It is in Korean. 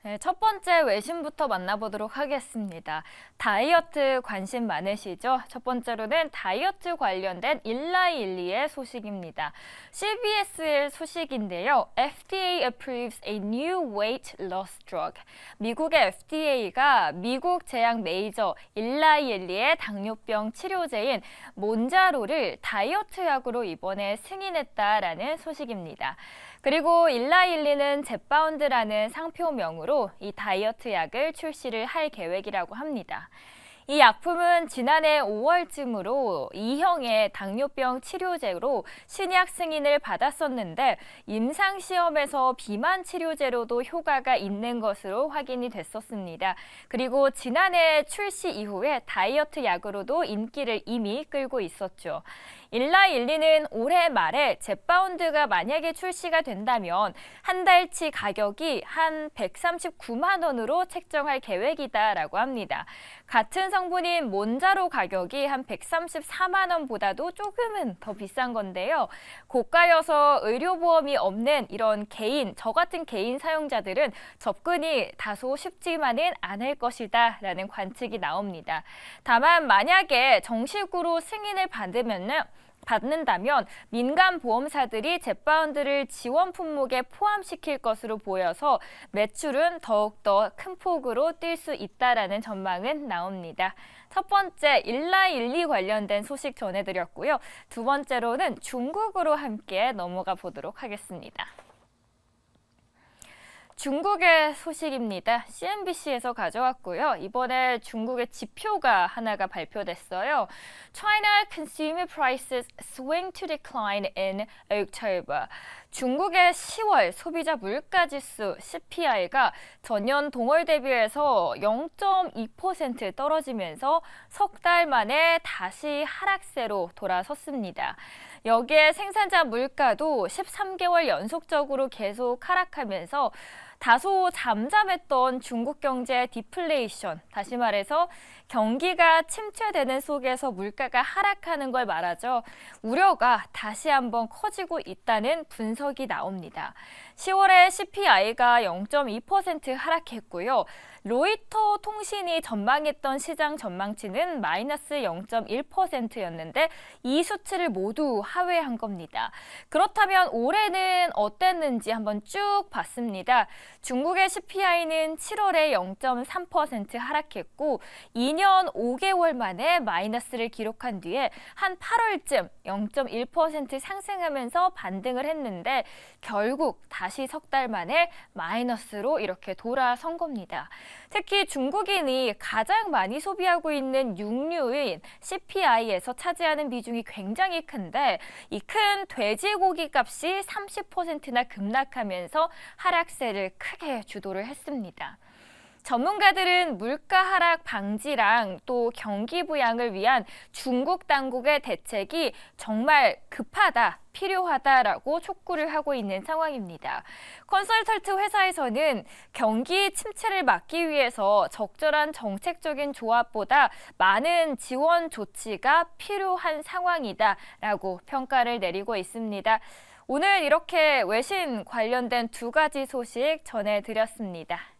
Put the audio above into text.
네, 첫 번째 외신부터 만나보도록 하겠습니다. 다이어트 관심 많으시죠? 첫 번째로는 다이어트 관련된 일라일리의 소식입니다. CBS의 소식인데요. FDA approves a new weight loss drug. 미국의 FDA가 미국 제약 메이저 일라일리의 당뇨병 치료제인 몬자로를 다이어트 약으로 이번에 승인했다라는 소식입니다. 그리고 일라일리는 젯바운드라는 상표명으로 이 다이어트 약을 출시를 할 계획이라고 합니다. 이 약품은 지난해 5월쯤으로 2형의 당뇨병 치료제로 신약 승인을 받았었는데 임상시험에서 비만 치료제로도 효과가 있는 것으로 확인이 됐었습니다. 그리고 지난해 출시 이후에 다이어트 약으로도 인기를 이미 끌고 있었죠. 일라일리는 올해 말에 젯바운드가 만약에 출시가 된다면 한 달치 가격이 한 139만 원으로 책정할 계획이다라고 합니다. 같은 성분인 몬자로 가격이 한 134만 원보다도 조금은 더 비싼 건데요. 고가여서 의료보험이 없는 이런 저 같은 개인 사용자들은 접근이 다소 쉽지만은 않을 것이다 라는 관측이 나옵니다. 다만 만약에 정식으로 승인을 받는다면 민간 보험사들이 젯바운드를 지원 품목에 포함시킬 것으로 보여서 매출은 더욱더 큰 폭으로 뛸 수 있다라는 전망은 나옵니다. 첫 번째 일라일리 관련된 소식 전해드렸고요. 두 번째로는 중국으로 함께 넘어가 보도록 하겠습니다. 중국의 소식입니다. CNBC에서 가져왔고요. 이번에 중국의 지표가 하나가 발표됐어요. China Consumer Prices Swing to Decline in October. 중국의 10월 소비자 물가지수 CPI가 전년 동월 대비해서 0.2% 떨어지면서 석 달 만에 다시 하락세로 돌아섰습니다. 여기에 생산자 물가도 13개월 연속적으로 계속 하락하면서 다소 잠잠했던 중국 경제 디플레이션, 다시 말해서 경기가 침체되는 속에서 물가가 하락하는 걸 말하죠. 우려가 다시 한번 커지고 있다는 분석이 나옵니다. 10월에 CPI가 0.2% 하락했고요. 로이터 통신이 전망했던 시장 전망치는 마이너스 0.1%였는데 이 수치를 모두 하회한 겁니다. 그렇다면 올해는 어땠는지 한번 쭉 봤습니다. 중국의 CPI는 7월에 0.3% 하락했고 2년 5개월 만에 마이너스를 기록한 뒤에 한 8월쯤 0.1% 상승하면서 반등을 했는데 결국 다시 석 달 만에 마이너스로 이렇게 돌아선 겁니다. 특히 중국인이 가장 많이 소비하고 있는 육류인 CPI에서 차지하는 비중이 굉장히 큰데 이 큰 돼지고기 값이 30%나 급락하면서 하락세를 크게 주도를 했습니다. 전문가들은 물가 하락 방지랑 또 경기 부양을 위한 중국 당국의 대책이 정말 급하다, 필요하다라고 촉구를 하고 있는 상황입니다. 컨설턴트 회사에서는 경기 침체를 막기 위해서 적절한 정책적인 조합보다 많은 지원 조치가 필요한 상황이다라고 평가를 내리고 있습니다. 오늘 이렇게 외신 관련된 두 가지 소식 전해드렸습니다.